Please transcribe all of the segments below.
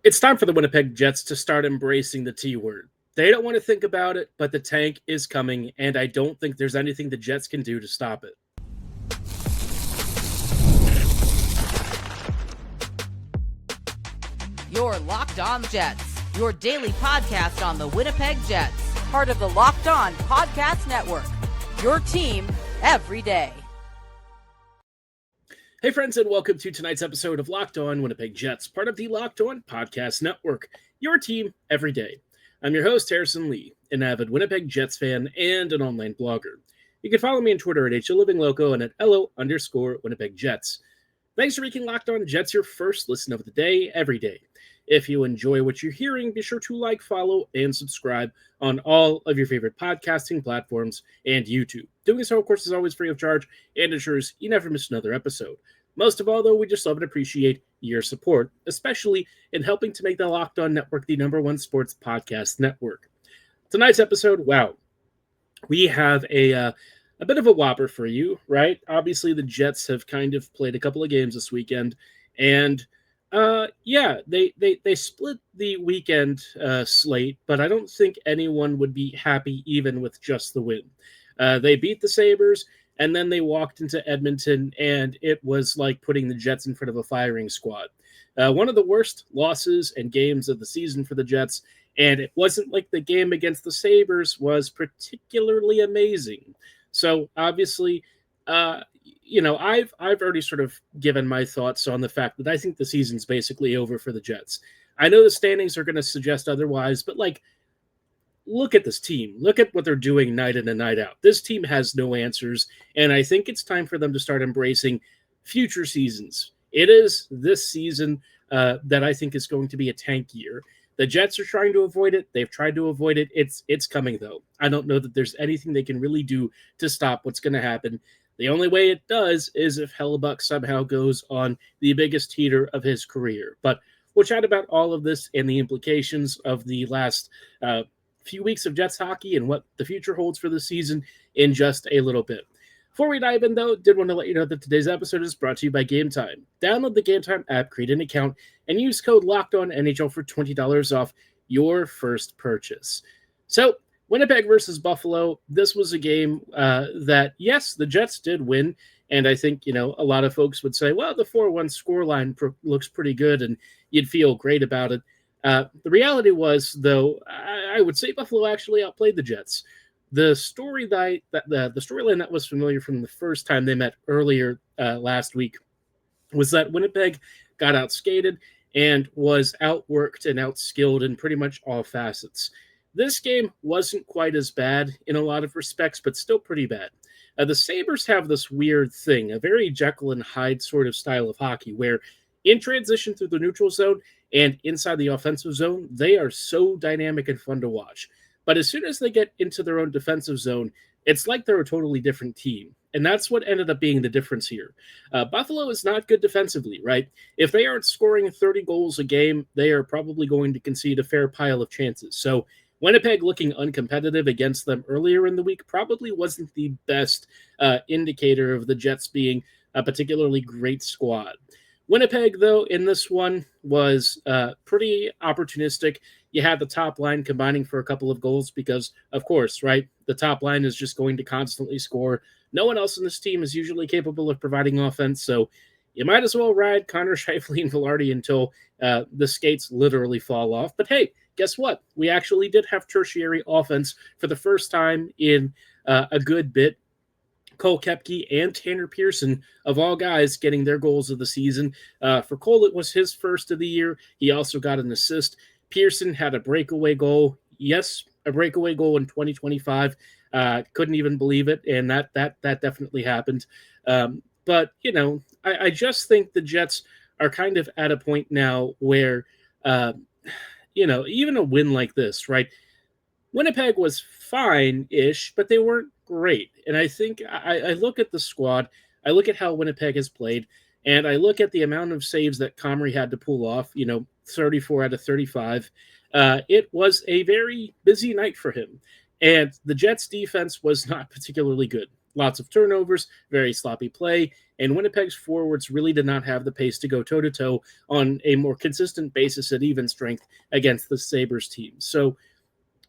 It's time for the Winnipeg Jets to start embracing the T word. They don't want to think about it, but the tank is coming, and I don't think there's anything the Jets can do to stop it. Your Locked On Jets, your daily podcast on the Winnipeg Jets, part of the Locked On Podcast Network, your team every day. Hey friends, and welcome to tonight's episode of Locked On Winnipeg Jets, part of the Locked On Podcast Network, your team every day. I'm your host, Harrison Lee, an avid Winnipeg Jets fan and an online blogger. You can follow me on Twitter at HLivingLoco and at LO_Winnipeg Jets. Thanks for making Locked On Jets your first listen of the day every day. If you enjoy what you're hearing, be sure to like, follow, and subscribe on all of your favorite podcasting platforms and YouTube. Doing so, of course, is always free of charge and ensures you never miss another episode. Most of all, though, we just love and appreciate your support, especially in helping to make the Locked On Network the #1 sports podcast network. Tonight's episode, wow, we have a bit of a whopper for you, right? Obviously, the Jets have kind of played a couple of games this weekend, and they split the weekend slate, but I don't think anyone would be happy even with just the win. They beat the Sabres, and then they walked into Edmonton, and it was like putting the Jets in front of a firing squad. One of the worst losses and games of the season for the Jets, and it wasn't like the game against the Sabres was particularly amazing. So obviously, I've already sort of given my thoughts on the fact that I think the season's basically over for the Jets. I know the standings are going to suggest otherwise, but look at this team. Look at what they're doing night in and night out. This team has no answers, and I think it's time for them to start embracing future seasons. It is this season that I think is going to be a tank year. The Jets are trying to avoid it. They've tried to avoid it. It's coming, though. I don't know that there's anything they can really do to stop what's going to happen. The only way it does is if Hellebuyck somehow goes on the biggest heater of his career. But we'll chat about all of this and the implications of the last few weeks of Jets hockey and what the future holds for the season in just a little bit. Before we dive in, though, did want to let you know that today's episode is brought to you by Gametime. Download the Gametime app, create an account, and use code LOCKEDONNHL for $20 off your first purchase. So, Winnipeg versus Buffalo, this was a game that, yes, the Jets did win, and I think, a lot of folks would say, well, the 4-1 scoreline looks pretty good, and you'd feel great about it. The reality was, though, I would say Buffalo actually outplayed the Jets. The storyline that was familiar from the first time they met earlier last week was that Winnipeg got outskated and was outworked and outskilled in pretty much all facets. This game wasn't quite as bad in a lot of respects, but still pretty bad. The Sabres have this weird thing, a very Jekyll and Hyde sort of style of hockey, where in transition through the neutral zone and inside the offensive zone, they are so dynamic and fun to watch. But as soon as they get into their own defensive zone, it's like they're a totally different team. And that's what ended up being the difference here. Buffalo is not good defensively, right? If they aren't scoring 30 goals a game, they are probably going to concede a fair pile of chances. So Winnipeg looking uncompetitive against them earlier in the week probably wasn't the best indicator of the Jets being a particularly great squad. Winnipeg, though, in this one was pretty opportunistic. You had the top line combining for a couple of goals because, of course, right, the top line is just going to constantly score. No one else in this team is usually capable of providing offense, so you might as well ride Connor Scheifele and Velarde until the skates literally fall off. But hey, guess what? We actually did have tertiary offense for the first time in a good bit. Cole Koepke and Tanner Pearson, of all guys, getting their goals of the season. For Cole, it was his first of the year. He also got an assist. Pearson had a breakaway goal. Yes, a breakaway goal in 2025. Couldn't even believe it, and that definitely happened. But, I just think the Jets are kind of at a point now where, even a win like this, right? Winnipeg was fine-ish, but they weren't great. And I think I look at the squad, I look at how Winnipeg has played, and I look at the amount of saves that Comrie had to pull off, 34 out of 35. It was a very busy night for him. And the Jets' defense was not particularly good. lots of turnovers, very sloppy play, and Winnipeg's forwards really did not have the pace to go toe-to-toe on a more consistent basis at even strength against the Sabres team. So,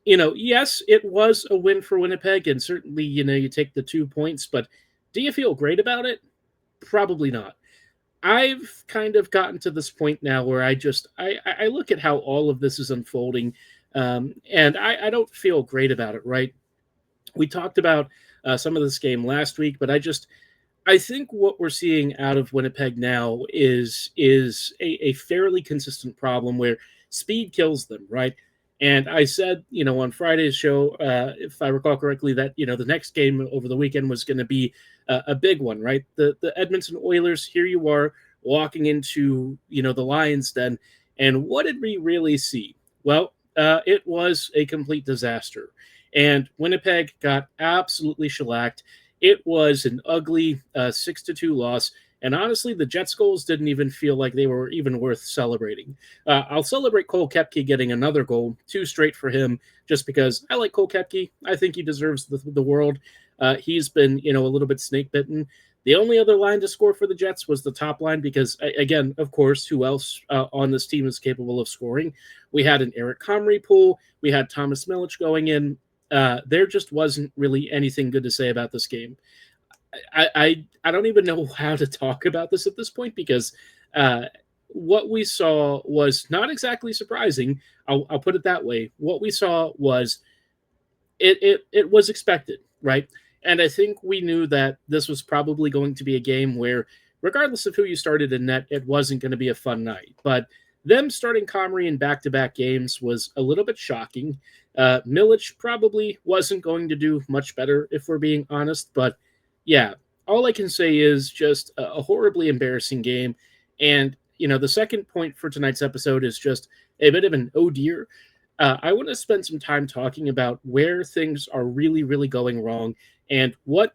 yes, it was a win for Winnipeg, and certainly, you take the 2 points, but do you feel great about it? Probably not. I've kind of gotten to this point now where I look at how all of this is unfolding, and I don't feel great about it, right? We talked about some of this game last week, but I think what we're seeing out of Winnipeg now is a fairly consistent problem where speed kills them, right? And I said, on Friday's show, if I recall correctly, that the next game over the weekend was going to be a big one, right? The Edmonton Oilers. Here you are walking into the Lions' den, and what did we really see? Well, it was a complete disaster, and Winnipeg got absolutely shellacked. It was an ugly 6-2 loss. And honestly, the Jets goals didn't even feel like they were even worth celebrating. I'll celebrate Cole Koepke getting another goal, 2 straight for him, just because I like Cole Koepke. I think he deserves the world. He's been, a little bit snake bitten. The only other line to score for the Jets was the top line because, again, of course, who else on this team is capable of scoring? We had an Eric Comrie pool. We had Thomas Milic going in. There just wasn't really anything good to say about this game. I don't even know how to talk about this at this point because what we saw was not exactly surprising. I'll put it that way. What we saw was it was expected, right? And I think we knew that this was probably going to be a game where, regardless of who you started in net, it wasn't going to be a fun night. But them starting Comrie in back-to-back games was a little bit shocking. Milic probably wasn't going to do much better, if we're being honest, but yeah, all I can say is just a horribly embarrassing game. And, the second point for tonight's episode is just a bit of an oh dear. I want to spend some time talking about where things are really, really going wrong and what,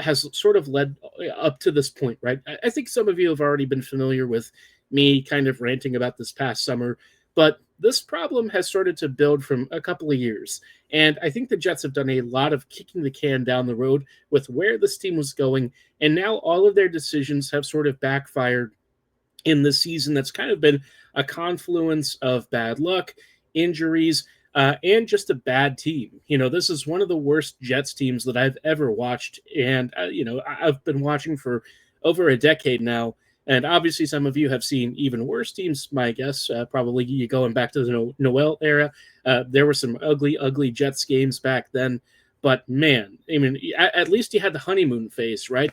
has sort of led up to this point, right? I think some of you have already been familiar with me kind of ranting about this past summer, but this problem has started to build from a couple of years. And I think the Jets have done a lot of kicking the can down the road with where this team was going. And now all of their decisions have sort of backfired in the season that's kind of been a confluence of bad luck, injuries, and just a bad team. This is one of the worst Jets teams that I've ever watched. And, I've been watching for over a decade now. And obviously, some of you have seen even worse teams, my guess. Probably you going back to the Noel era. There were some ugly, ugly Jets games back then. But man, I mean, at least you had the honeymoon phase, right?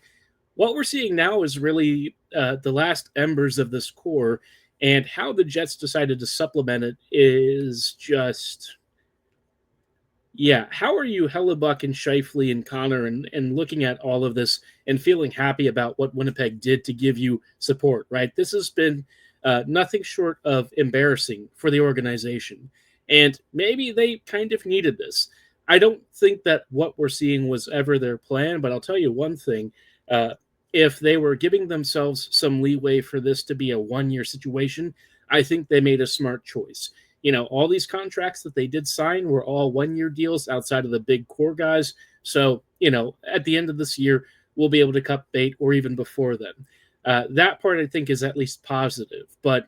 What we're seeing now is really the last embers of this core, and how the Jets decided to supplement it is just... Yeah, how are you, Hellebuck and Scheifele and Connor, and looking at all of this and feeling happy about what Winnipeg did to give you support, right? This has been nothing short of embarrassing for the organization. And maybe they kind of needed this. I don't think that what we're seeing was ever their plan, but I'll tell you one thing. If they were giving themselves some leeway for this to be a one-year situation, I think they made a smart choice. All these contracts that they did sign were all one-year deals outside of the big core guys. So, at the end of this year, we'll be able to cut bait or even before then. That part, I think, is at least positive. But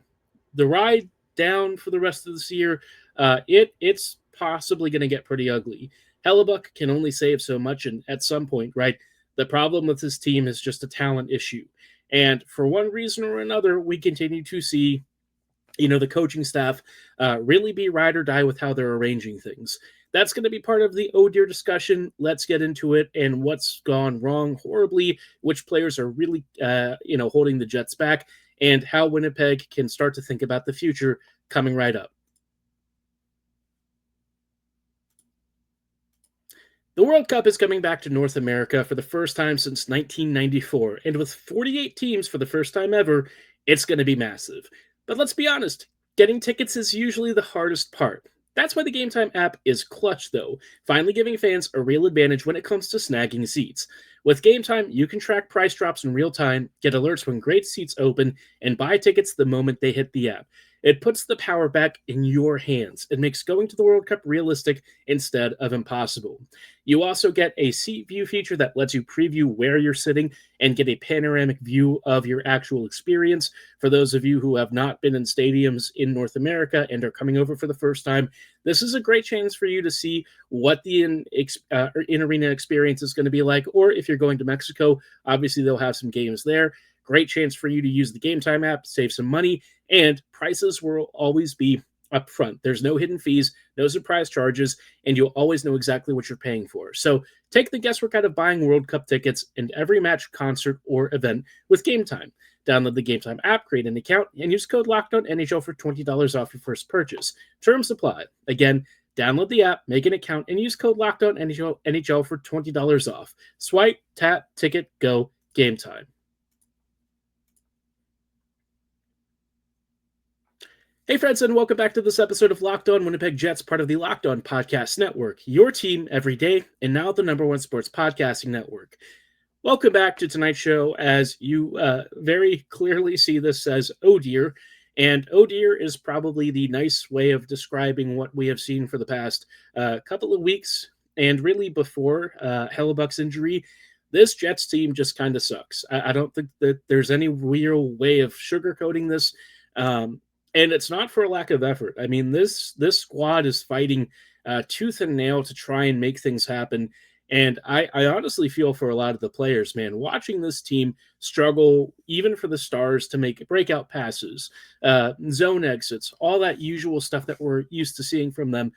the ride down for the rest of this year, it's possibly going to get pretty ugly. Hellebuck can only save so much, and at some point, right, the problem with this team is just a talent issue. And for one reason or another, we continue to see the coaching staff really be ride or die with how they're arranging things. That's going to be part of the oh dear discussion. Let's get into it and what's gone wrong horribly, which players are really, holding the Jets back, and how Winnipeg can start to think about the future coming right up. The World Cup is coming back to North America for the first time since 1994, and with 48 teams for the first time ever, it's going to be massive. But let's be honest, getting tickets is usually the hardest part. That's why the Gametime app is clutch, though, finally giving fans a real advantage when it comes to snagging seats. With Gametime, you can track price drops in real time, get alerts when great seats open, and buy tickets the moment they hit the app. It puts the power back in your hands. It makes going to the World Cup realistic instead of impossible. You also get a seat view feature that lets you preview where you're sitting and get a panoramic view of your actual experience. For those of you who have not been in stadiums in North America and are coming over for the first time, this is a great chance for you to see what the in-arena experience is going to be like. Or if you're going to Mexico, obviously they'll have some games there. Great chance for you to use the Gametime app, save some money, and prices will always be upfront. There's no hidden fees, no surprise charges, and you'll always know exactly what you're paying for. So take the guesswork out of buying World Cup tickets and every match, concert, or event with Gametime. Download the Gametime app, create an account, and use code LOCKEDONNHL for $20 off your first purchase. Terms apply. Again, download the app, make an account, and use code LOCKEDONNHL for $20 off. Swipe, tap, ticket, go, Gametime. Hey friends, and welcome back to this episode of Locked On Winnipeg Jets, part of the Locked On Podcast Network, your team every day, and now the #1 sports podcasting network. Welcome back to tonight's show. As you very clearly see, this says "oh dear," and "oh dear" is probably the nice way of describing what we have seen for the past couple of weeks, and really before Hellebuck's injury. This Jets team just kind of sucks. I don't think that there's any real way of sugarcoating this. And it's not for a lack of effort. I mean, this squad is fighting tooth and nail to try and make things happen. And I honestly feel for a lot of the players, man, watching this team struggle, even for the stars, to make breakout passes, zone exits, all that usual stuff that we're used to seeing from them.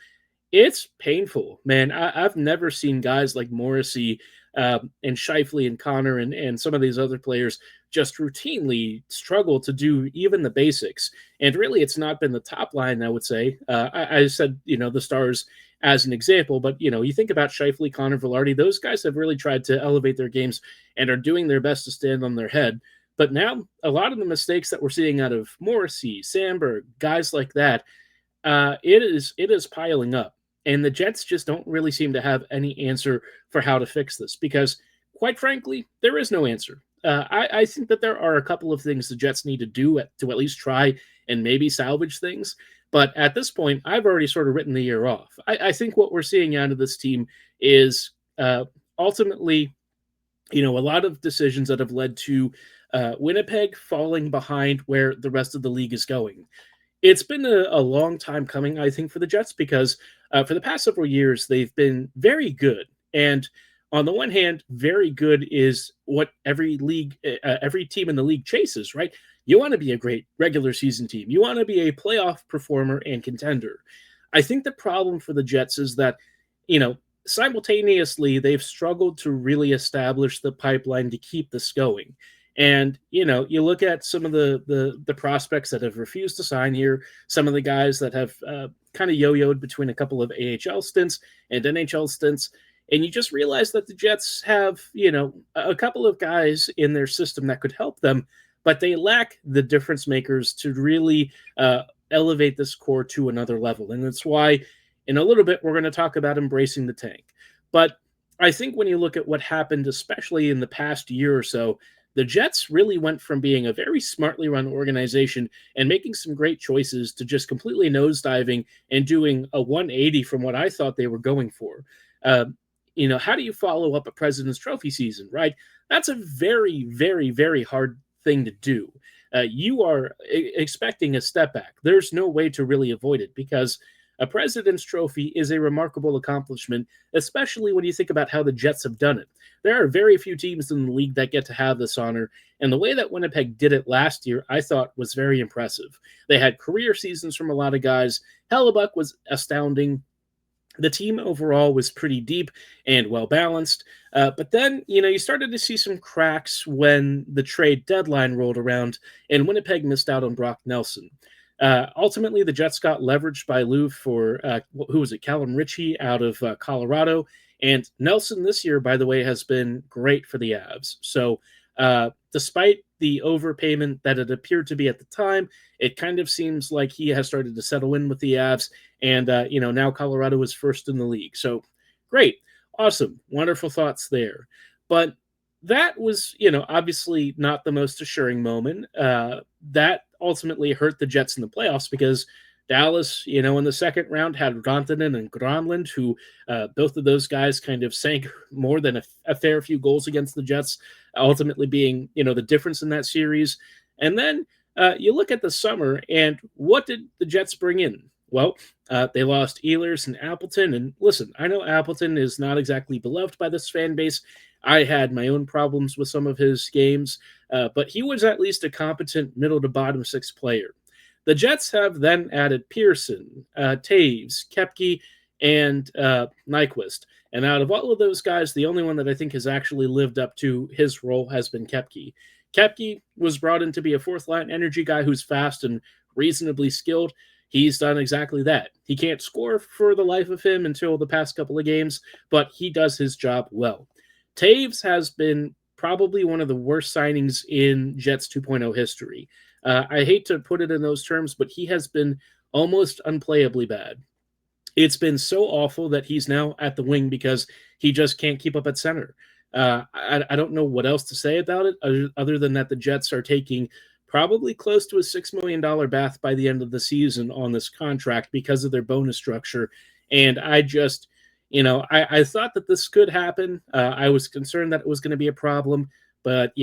It's painful, man. I've never seen guys like Morrissey and Scheifele and Connor and some of these other players just routinely struggle to do even the basics. And really, it's not been the top line, I would say. I said, the stars as an example, but, you think about Scheifele, Connor, Velarde, those guys have really tried to elevate their games and are doing their best to stand on their head. But now, a lot of the mistakes that we're seeing out of Morrissey, Sandberg, guys like that, it is piling up. And the Jets just don't really seem to have any answer for how to fix this because, quite frankly, there is no answer. I think that there are a couple of things the Jets need to do to at least try and maybe salvage things. But at this point, I've already sort of written the year off. I think what we're seeing out of this team is ultimately, a lot of decisions that have led to Winnipeg falling behind where the rest of the league is going. It's been a long time coming, I think, for the Jets because for the past several years, they've been very good. And on the one hand, very good is what every team in the league chases, right? You want to be a great regular season team. You want to be a playoff performer and contender. I think the problem for the Jets is that, simultaneously, they've struggled to really establish the pipeline to keep this going. And, you look at some of the prospects that have refused to sign here, some of the guys that have kind of yo-yoed between a couple of AHL stints and NHL stints, and you just realize that the Jets have, a couple of guys in their system that could help them, but they lack the difference makers to really elevate this core to another level. And that's why in a little bit we're going to talk about embracing the tank. But I think when you look at what happened, especially in the past year or so, the Jets really went from being a very smartly run organization and making some great choices to just completely nosediving and doing a 180 from what I thought they were going for. How do you follow up a President's Trophy season, right? That's a very, very, very hard thing to do. You are expecting a step back. There's no way to really avoid it because a President's Trophy is a remarkable accomplishment, especially when you think about how the Jets have done it. There are very few teams in the league that get to have this honor, and the way that Winnipeg did it last year, I thought was very impressive. They had career seasons from a lot of guys. Hellebuck was astounding. The team overall was pretty deep and well-balanced. But then, you started to see some cracks when the trade deadline rolled around and Winnipeg missed out on Brock Nelson. Ultimately, the Jets got leveraged by Lou for, Callum Ritchie out of Colorado. And Nelson this year, by the way, has been great for the Avs. So despite the overpayment that it appeared to be at the time, it kind of seems like he has started to settle in with the Avs. And, now Colorado is first in the league. So great. Awesome. Wonderful thoughts there. But that was, obviously not the most assuring moment. That ultimately hurt the Jets in the playoffs because Dallas, in the second round had Rantanen and Granlund, who both of those guys kind of sank more than a fair few goals against the Jets, ultimately being, the difference in that series. And then you look at the summer, and what did the Jets bring in? Well, they lost Ehlers and Appleton. And listen, I know Appleton is not exactly beloved by this fan base. I had my own problems with some of his games, but he was at least a competent middle to bottom six player. The Jets have then added Pearson, Taves, Koepke, and Nyquist. And out of all of those guys, the only one that I think has actually lived up to his role has been Koepke. Koepke was brought in to be a fourth-line energy guy who's fast and reasonably skilled. He's done exactly that. He can't score for the life of him until the past couple of games, but he does his job well. Taves has been probably one of the worst signings in Jets 2.0 history. I hate to put it in those terms, but he has been almost unplayably bad. It's been so awful that he's now at the wing because he just can't keep up at center. I don't know what else to say about it other than that the Jets are taking probably close to a $6 million bath by the end of the season on this contract because of their bonus structure. And I just, I thought that this could happen. I was concerned that it was going to be a problem. But,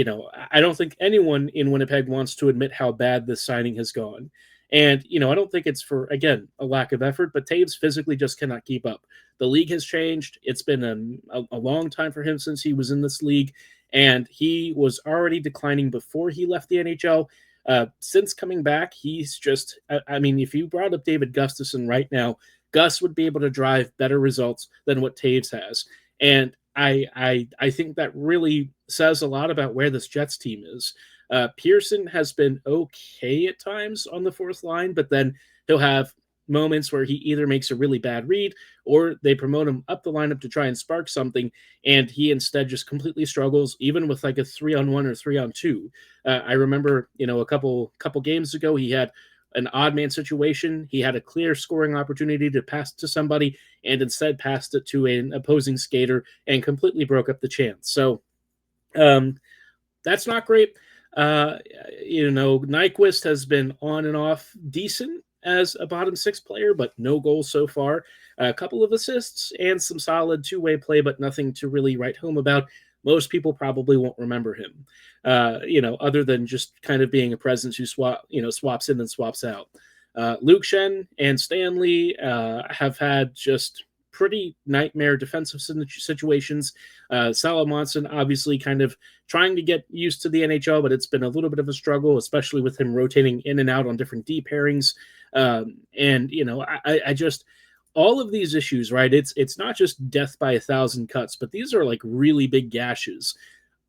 I don't think anyone in Winnipeg wants to admit how bad this signing has gone. And, I don't think it's for, again, a lack of effort, but Taves physically just cannot keep up. The league has changed. It's been a long time for him since he was in this league, and he was already declining before he left the NHL. Since coming back, he's just, if you brought up David Gustafsson right now, Gus would be able to drive better results than what Taves has. And I think that really says a lot about where this Jets team is. Pearson has been okay at times on the fourth line, but then he'll have moments where he either makes a really bad read or they promote him up the lineup to try and spark something, and he instead just completely struggles, even with like a 3-on-1 or 3-on-2. I remember, a couple games ago, he had an odd man situation. He had a clear scoring opportunity to pass to somebody and instead passed it to an opposing skater and completely broke up the chance. So that's not great. Nyquist has been on and off decent as a bottom six player, but no goals so far. A couple of assists and some solid two-way play, but nothing to really write home about. Most people probably won't remember him, other than just kind of being a presence who swaps in and swaps out. Luke Shen and Stanley have had just pretty nightmare defensive situations. Salamonson obviously kind of trying to get used to the NHL, but it's been a little bit of a struggle, especially with him rotating in and out on different D pairings. I just, all of these issues, right? It's not just death by 1,000 cuts, but these are like really big gashes.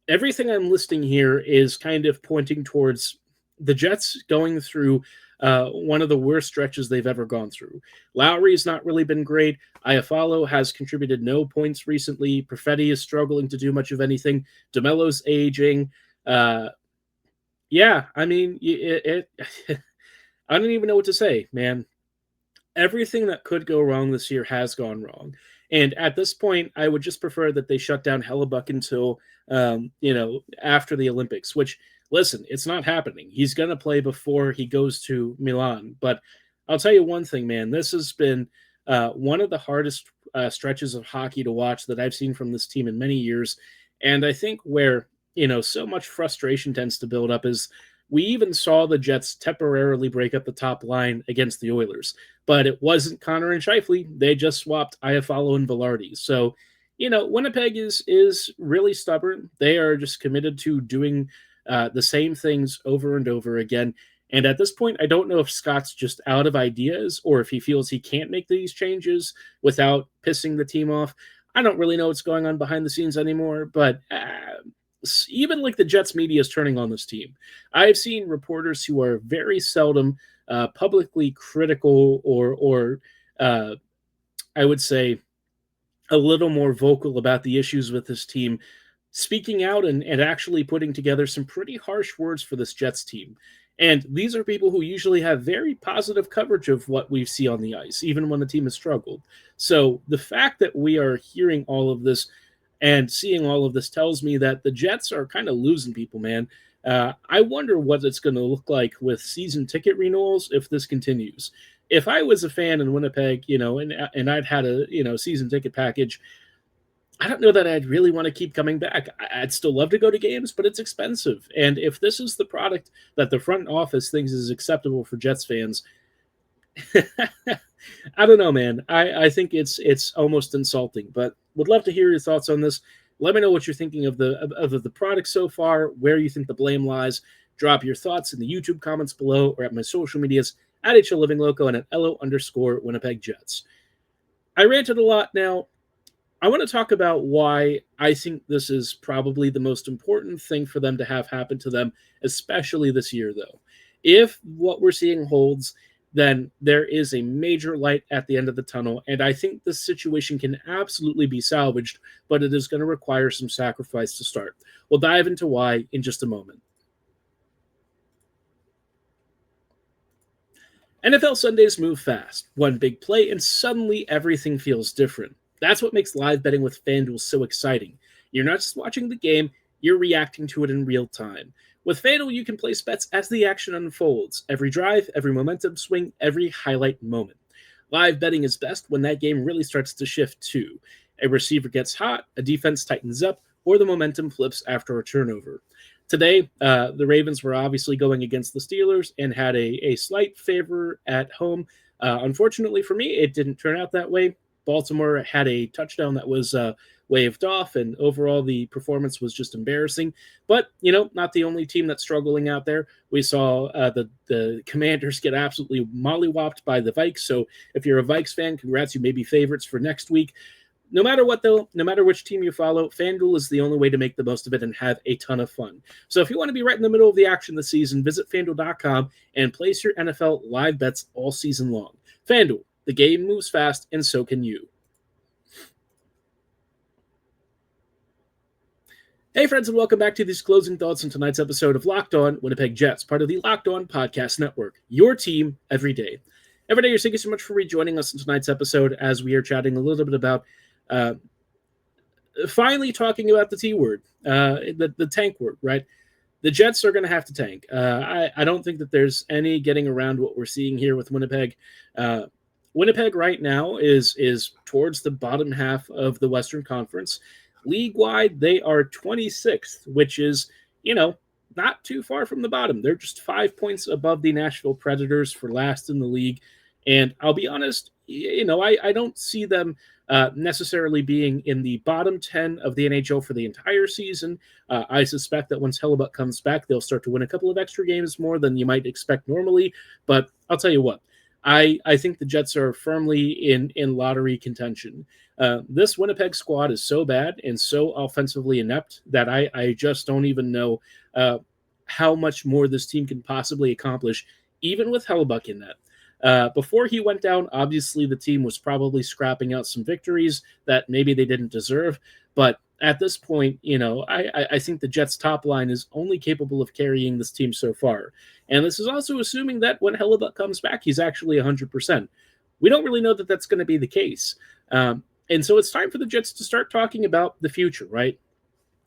Everything I'm listing here is kind of pointing towards the Jets going through one of the worst stretches they've ever gone through. Lowry's not really been great. Iafallo has contributed no points recently. Perfetti is struggling to do much of anything. DeMello's aging. I don't even know what to say, man. Everything that could go wrong this year has gone wrong. And at this point, I would just prefer that they shut down Hellebuck until, after the Olympics, which, listen, it's not happening. He's going to play before he goes to Milan. But I'll tell you one thing, man. This has been one of the hardest stretches of hockey to watch that I've seen from this team in many years. And I think where, so much frustration tends to build up is we even saw the Jets temporarily break up the top line against the Oilers. But it wasn't Connor and Scheifele. They just swapped Iafallo and Velarde. So, Winnipeg is really stubborn. They are just committed to doing the same things over and over again. And at this point, I don't know if Scott's just out of ideas or if he feels he can't make these changes without pissing the team off. I don't really know what's going on behind the scenes anymore, but even like the Jets media is turning on this team. I've seen reporters who are very seldom publicly critical or I would say a little more vocal about the issues with this team, speaking out and actually putting together some pretty harsh words for this Jets team. And these are people who usually have very positive coverage of what we see on the ice, even when the team has struggled. So the fact that we are hearing all of this and seeing all of this tells me that the Jets are kind of losing people, man. I wonder what it's going to look like with season ticket renewals if this continues. If I was a fan in Winnipeg, and I'd had a season ticket package, I don't know that I'd really want to keep coming back. I'd still love to go to games, but it's expensive. And if this is the product that the front office thinks is acceptable for Jets fans, I don't know, man. I think it's almost insulting, but would love to hear your thoughts on this. Let me know what you're thinking of the product so far, where you think the blame lies. Drop your thoughts in the YouTube comments below or at my social medias at HLLivingLoco and at LO_Winnipeg Jets. I ranted a lot now. I want to talk about why I think this is probably the most important thing for them to have happen to them, especially this year, though. If what we're seeing holds, then there is a major light at the end of the tunnel, and I think this situation can absolutely be salvaged, but it is going to require some sacrifice to start. We'll dive into why in just a moment. NFL Sundays move fast. One big play, and suddenly everything feels different. That's what makes live betting with FanDuel so exciting. You're not just watching the game, you're reacting to it in real time. With FanDuel, you can place bets as the action unfolds. Every drive, every momentum swing, every highlight moment. Live betting is best when that game really starts to shift too. A receiver gets hot, a defense tightens up, or the momentum flips after a turnover. Today, the Ravens were obviously going against the Steelers and had a slight favor at home. Unfortunately for me, it didn't turn out that way. Baltimore had a touchdown that was waved off, and overall the performance was just embarrassing. But, not the only team that's struggling out there. We saw the Commanders get absolutely mollywopped by the Vikes. So if you're a Vikes fan, congrats, you may be favorites for next week. No matter what, though, no matter which team you follow, FanDuel is the only way to make the most of it and have a ton of fun. So if you want to be right in the middle of the action this season, visit FanDuel.com and place your NFL live bets all season long. FanDuel. The game moves fast, and so can you. Hey, friends, and welcome back to these closing thoughts on tonight's episode of Locked On Winnipeg Jets, part of the Locked On Podcast Network, your team every day. Every day, thank you so much for rejoining us in tonight's episode as we are chatting a little bit about finally talking about the T word, the tank word, right? The Jets are going to have to tank. I don't think that there's any getting around what we're seeing here with Winnipeg. Winnipeg right now is towards the bottom half of the Western Conference. League-wide, they are 26th, which is, not too far from the bottom. They're just 5 points above the Nashville Predators for last in the league. And I'll be honest, I don't see them necessarily being in the bottom 10 of the NHL for the entire season. I suspect that once Hellebuyck comes back, they'll start to win a couple of extra games more than you might expect normally. But I'll tell you what. I think the Jets are firmly in lottery contention. This Winnipeg squad is so bad and so offensively inept that I just don't even know how much more this team can possibly accomplish, even with Hellebuyck in that. Before he went down, obviously the team was probably scrapping out some victories that maybe they didn't deserve. But at this point, I think the Jets' top line is only capable of carrying this team so far. And this is also assuming that when Hellebuyck comes back, he's actually 100%. We don't really know that that's going to be the case. And so it's time for the Jets to start talking about the future, right?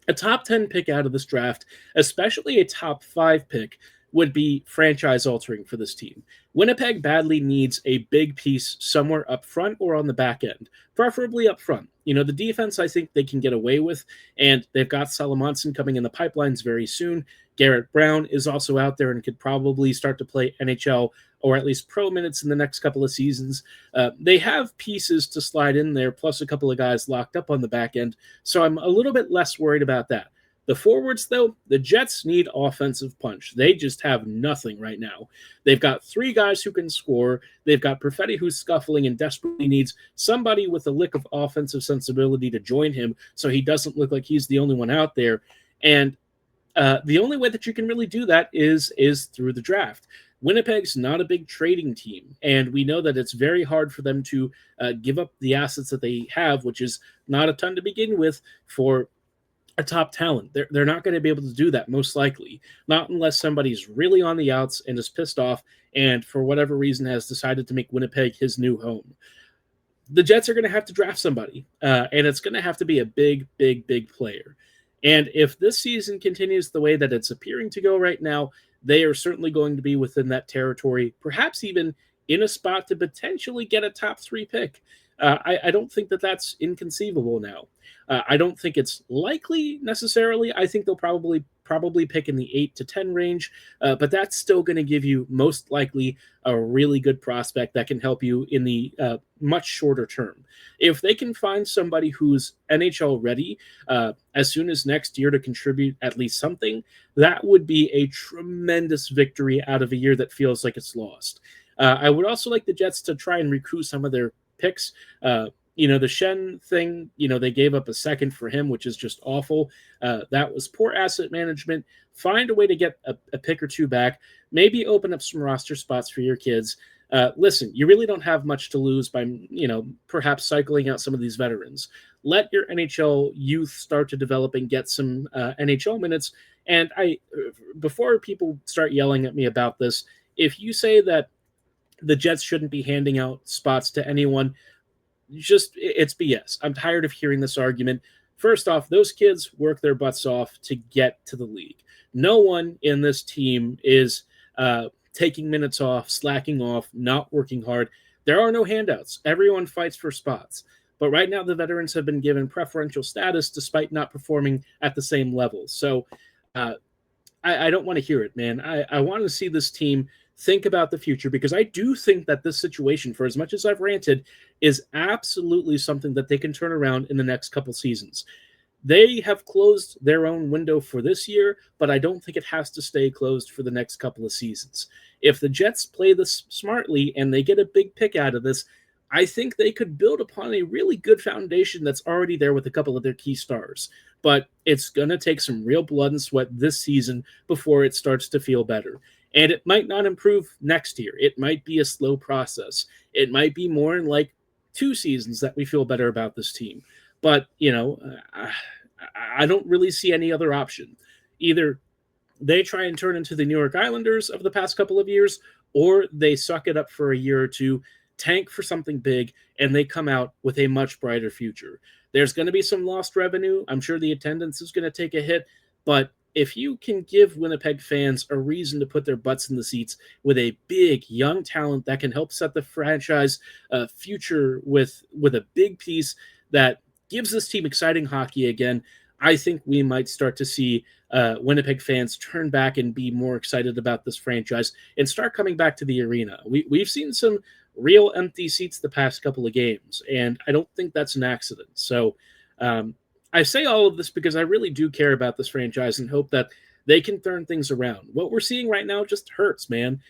A top 10 pick out of this draft, especially a top 5 pick, would be franchise-altering for this team. Winnipeg badly needs a big piece somewhere up front or on the back end, preferably up front. The defense I think they can get away with, and they've got Salamonson coming in the pipelines very soon. Garrett Brown is also out there and could probably start to play NHL or at least pro minutes in the next couple of seasons. They have pieces to slide in there, plus a couple of guys locked up on the back end, so I'm a little bit less worried about that. The forwards, though, the Jets need offensive punch. They just have nothing right now. They've got 3 guys who can score. They've got Perfetti who's scuffling and desperately needs somebody with a lick of offensive sensibility to join him so he doesn't look like he's the only one out there. And the only way that you can really do that is through the draft. Winnipeg's not a big trading team, and we know that it's very hard for them to give up the assets that they have, which is not a ton to begin with, for a top talent. They're not going to be able to do that, most likely. Not unless somebody's really on the outs and is pissed off and for whatever reason has decided to make Winnipeg his new home. The Jets are going to have to draft somebody, and it's going to have to be a big, big, big player. And if this season continues the way that it's appearing to go right now, they are certainly going to be within that territory, perhaps even in a spot to potentially get a top 3 pick. I don't think that that's inconceivable now. I don't think it's likely necessarily. I think they'll probably pick in the 8 to 10 range, but that's still going to give you most likely a really good prospect that can help you in the much shorter term. If they can find somebody who's NHL ready as soon as next year to contribute at least something, that would be a tremendous victory out of a year that feels like it's lost. I would also like the Jets to try and recruit some of their picks. The Shen thing, they gave up a second for him, which is just awful. That was poor asset management. Find a way to get a pick or two back. Maybe open up some roster spots for your kids. Listen, you really don't have much to lose by, perhaps cycling out some of these veterans. Let your NHL youth start to develop and get some NHL minutes. And before people start yelling at me about this, if you say that the Jets shouldn't be handing out spots to anyone, it's BS. I'm tired of hearing this argument. First off, those kids work their butts off to get to the league. No one in this team is taking minutes off, slacking off, not working hard. There are no handouts. Everyone fights for spots. But right now, the veterans have been given preferential status despite not performing at the same level. So I don't want to hear it, man. I want to see this team think about the future, because I do think that this situation, for as much as I've ranted, is absolutely something that they can turn around in the next couple seasons. They have closed their own window for this year, but I don't think it has to stay closed for the next couple of seasons. If the Jets play this smartly and they get a big pick out of this, I think they could build upon a really good foundation that's already there with a couple of their key stars. But it's going to take some real blood and sweat this season before it starts to feel better. And it might not improve next year. It might be a slow process. It might be more in like 2 seasons that we feel better about this team. But, I don't really see any other option. Either they try and turn into the New York Islanders of the past couple of years, or they suck it up for a year or two, tank for something big, and they come out with a much brighter future. There's going to be some lost revenue. I'm sure the attendance is going to take a hit, but if you can give Winnipeg fans a reason to put their butts in the seats with a big young talent that can help set the franchise future with a big piece that gives this team exciting hockey again, I think we might start to see Winnipeg fans turn back and be more excited about this franchise and start coming back to the arena. We've seen some real empty seats the past couple of games, and I don't think that's an accident. So I say all of this because I really do care about this franchise and hope that they can turn things around. What we're seeing right now just hurts, man.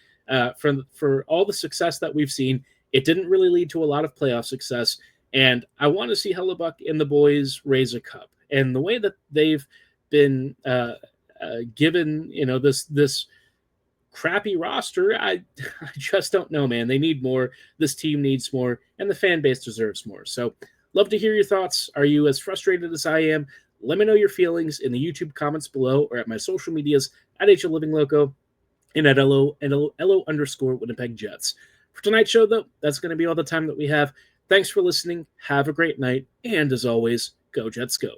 For all the success that we've seen, it didn't really lead to a lot of playoff success, and I want to see Hellebuyck and the boys raise a cup. And the way that they've been given, this crappy roster, I just don't know, man. They need more. This team needs more, and the fan base deserves more. So love to hear your thoughts. Are you as frustrated as I am? Let me know your feelings in the YouTube comments below or at my social medias at HLivingLoco and at LO_Winnipeg Jets. For tonight's show, though, that's going to be all the time that we have. Thanks for listening. Have a great night. And as always, go Jets go.